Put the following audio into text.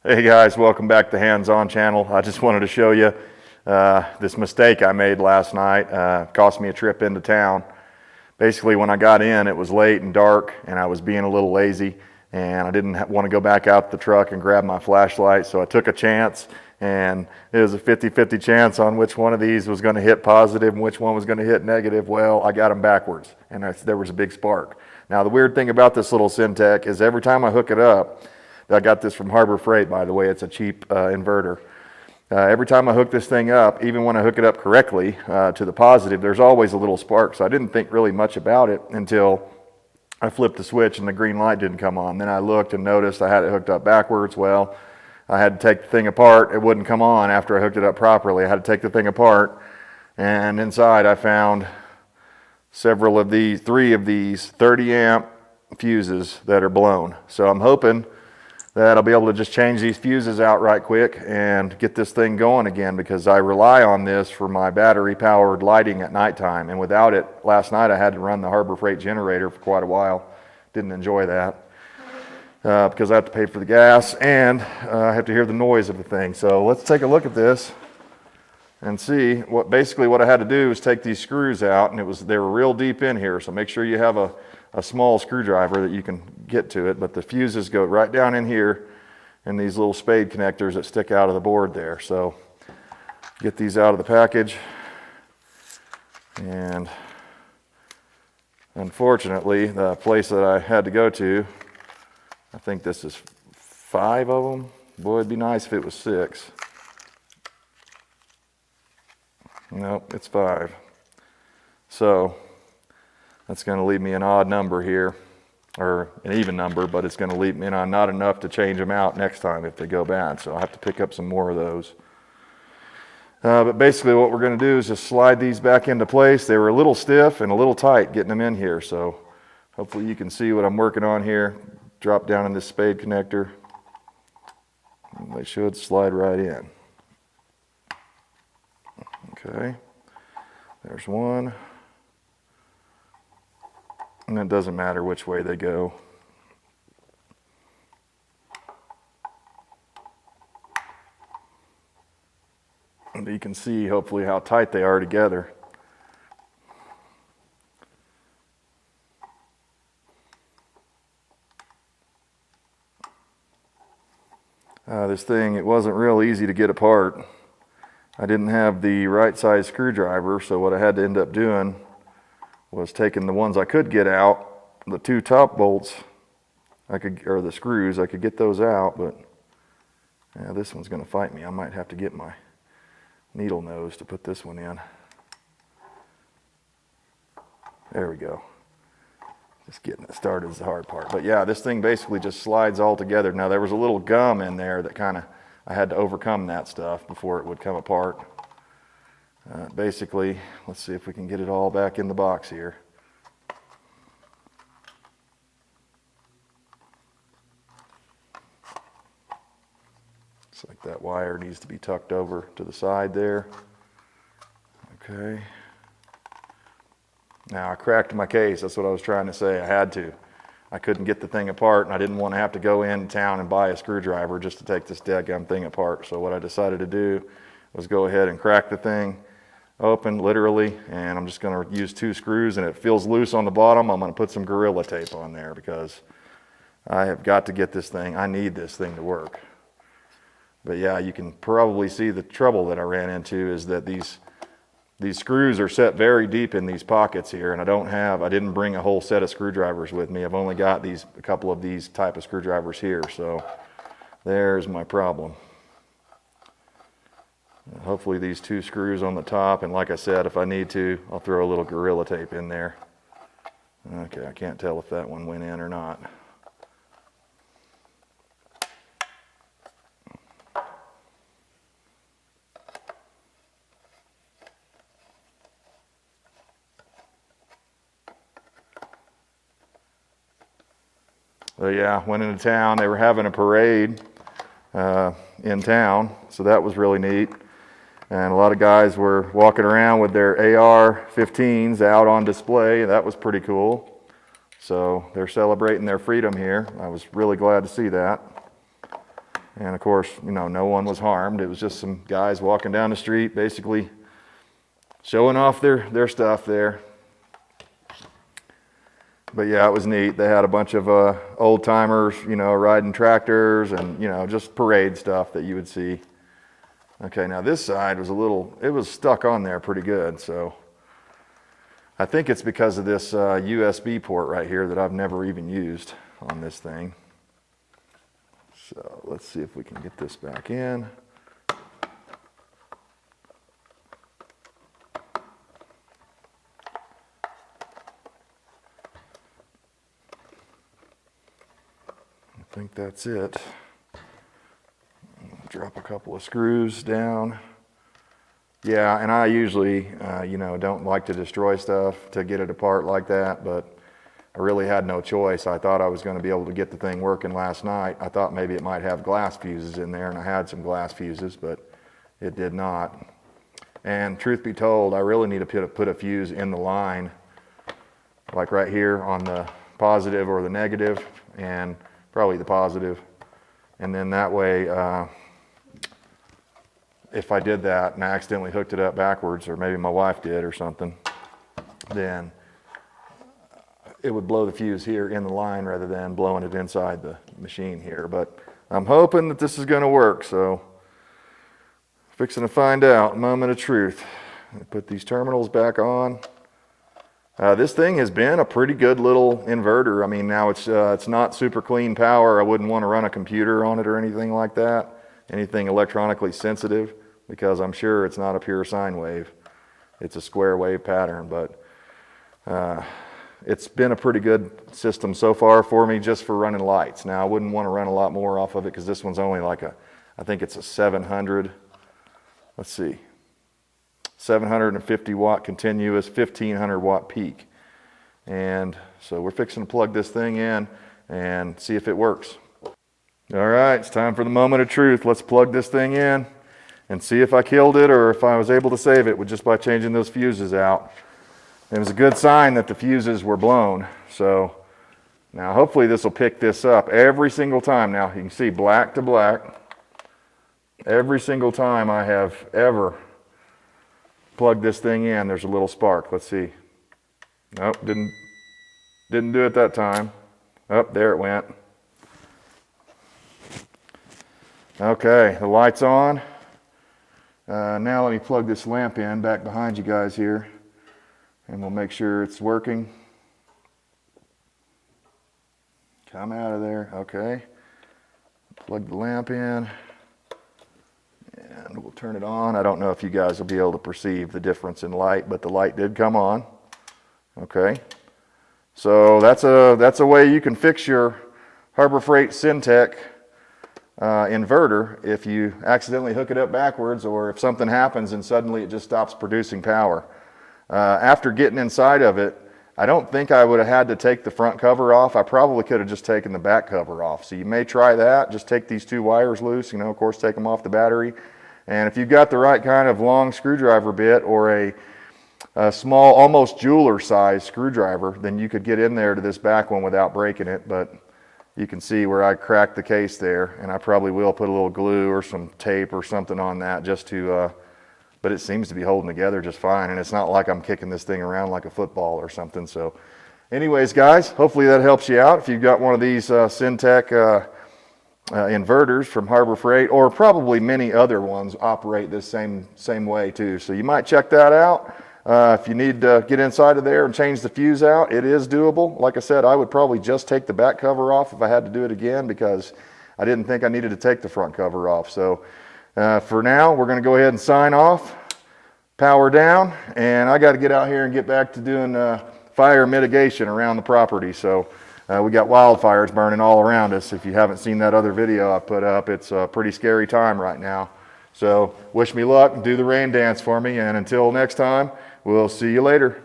Hey guys, welcome back to Hands On channel. I just wanted to show you this mistake I made last night. Cost me a trip into town. Basically, when I got in, it was late and dark, and I was being a little lazy, and I didn't want to go back out the truck and grab my flashlight, so I took a chance, and it was a 50-50 chance on which one of these was going to hit positive and which one was going to hit negative. Well, I got them backwards, and there was a big spark. Now, the weird thing about this little Syntec is every time I hook it up, I got this from Harbor Freight, by the way. It's a cheap inverter. Every time I hook this thing up, even when I hook it up correctly to the positive, there's always a little spark. So I didn't think really much about it until I flipped the switch and the green light didn't come on. Then I looked and noticed I had it hooked up backwards. Well, I had to take the thing apart. It wouldn't come on after I hooked it up properly. I had to take the thing apart, and inside I found several of these, 3 of these 30 amp fuses that are blown. So I'm hoping that I'll be able to just change these fuses out right quick and get this thing going again, because I rely on this for my battery powered lighting at nighttime, and without it, last night I had to run the Harbor Freight generator for quite a while. Didn't enjoy that because I have to pay for the gas and I have to hear the noise of the thing. So let's take a look at this and see what I had to do is take these screws out, and they were real deep in here, so make sure you have a small screwdriver that you can get to it, but the fuses go right down in here and these little spade connectors that stick out of the board there. So get these out of the package, and unfortunately the place that I had to go to, I think this is 5 of them. Boy, it'd be nice if it was 6. Nope, it's 5. So that's going to leave me an odd number here, or an even number, but it's going to leave me not enough to change them out next time if they go bad. So I'll have to pick up some more of those. But basically what we're going to do is just slide these back into place. They were a little stiff and a little tight getting them in here, so hopefully you can see what I'm working on here. Drop down in this spade connector. They should slide right in. Okay, there's one. And it doesn't matter which way they go. And you can see hopefully how tight they are together. This thing, it wasn't real easy to get apart. I didn't have the right size screwdriver, so what I had to end up doing was taking the ones I could get out, the 2 top bolts, or the screws, I could get those out, but yeah, this one's going to fight me. I might have to get my needle nose to put this one in. There we go. Just getting it started is the hard part. But yeah, this thing basically just slides all together. Now there was a little gum in there that I had to overcome that stuff before it would come apart. Basically, let's see if we can get it all back in the box here. Looks like that wire needs to be tucked over to the side there. Okay. Now I cracked my case, that's what I was trying to say. I had to. I couldn't get the thing apart, and I didn't want to have to go in town and buy a screwdriver just to take this dadgum thing apart. So what I decided to do was go ahead and crack the thing open, literally, and I'm just going to use 2 screws, and it feels loose on the bottom. I'm going to put some Gorilla Tape on there because I have got to get this thing. I need this thing to work. But yeah, you can probably see the trouble that I ran into is that these screws are set very deep in these pockets here, and I didn't bring a whole set of screwdrivers with me. I've only got a couple of these type of screwdrivers here, so there's my problem. Hopefully these 2 screws on the top, and like I said, if I need to, I'll throw a little Gorilla Tape in there. Okay, I can't tell if that one went in or not. So yeah, went into town. They were having a parade in town, so that was really neat. And a lot of guys were walking around with their AR-15s out on display. That was pretty cool. So they're celebrating their freedom here. I was really glad to see that. And of course, no one was harmed. It was just some guys walking down the street, basically showing off their stuff there. But yeah, it was neat. They had a bunch of old timers, riding tractors and, just parade stuff that you would see. Okay, now this side was it was stuck on there pretty good. So I think it's because of this USB port right here that I've never even used on this thing. So let's see if we can get this back in. I think that's it. Drop a couple of screws down. Yeah, and I usually, don't like to destroy stuff to get it apart like that, but I really had no choice. I thought I was going to be able to get the thing working last night. I thought maybe it might have glass fuses in there, and I had some glass fuses, but it did not. And truth be told, I really need to put a fuse in the line, like right here on the positive or the negative, and probably the positive. And then that way, if I did that and I accidentally hooked it up backwards, or maybe my wife did or something, then it would blow the fuse here in the line rather than blowing it inside the machine here. But I'm hoping that this is going to work, so fixing to find out. Moment of truth. Put these terminals back on. This thing has been a pretty good little inverter. I mean, now it's not super clean power. I wouldn't want to run a computer on it or anything like that, anything electronically sensitive, because I'm sure it's not a pure sine wave. It's a square wave pattern, but it's been a pretty good system so far for me just for running lights. Now, I wouldn't want to run a lot more off of it because this one's only like I think it's a 700, let's see, 750 watt continuous, 1500 watt peak. And so we're fixing to plug this thing in and see if it works. All right, it's time for the moment of truth. Let's plug this thing in and see if I killed it or if I was able to save it just by changing those fuses out. It was a good sign that the fuses were blown. So now hopefully this will pick this up every single time. Now you can see black to black. Every single time I have ever plugged this thing in, there's a little spark. Let's see. Nope, didn't do it that time. Oh, there it went. Okay, the light's on. Now let me plug this lamp in back behind you guys here, and we'll make sure it's working. Come out of there. Okay. Plug the lamp in, and we'll turn it on. I don't know if you guys will be able to perceive the difference in light, but the light did come on. Okay. So that's a way you can fix your Harbor Freight Syntec inverter if you accidentally hook it up backwards, or if something happens and suddenly it just stops producing power. After getting inside of it, I don't think I would have had to take the front cover off. I probably could have just taken the back cover off. So you may try that. Just take these two wires loose, of course take them off the battery. And if you've got the right kind of long screwdriver bit or a small, almost jeweler size screwdriver, then you could get in there to this back one without breaking it. But you can see where I cracked the case there, and I probably will put a little glue or some tape or something on that just to, but it seems to be holding together just fine, and it's not like I'm kicking this thing around like a football or something. So anyways, guys, hopefully that helps you out. If you've got one of these Syntec inverters from Harbor Freight, or probably many other ones operate this same way too. So you might check that out. If you need to get inside of there and change the fuse out, it is doable. Like I said, I would probably just take the back cover off if I had to do it again, because I didn't think I needed to take the front cover off. So for now, we're going to go ahead and sign off, power down, and I got to get out here and get back to doing fire mitigation around the property. So we got wildfires burning all around us. If you haven't seen that other video I put up, it's a pretty scary time right now. So wish me luck and do the rain dance for me. And until next time, we'll see you later.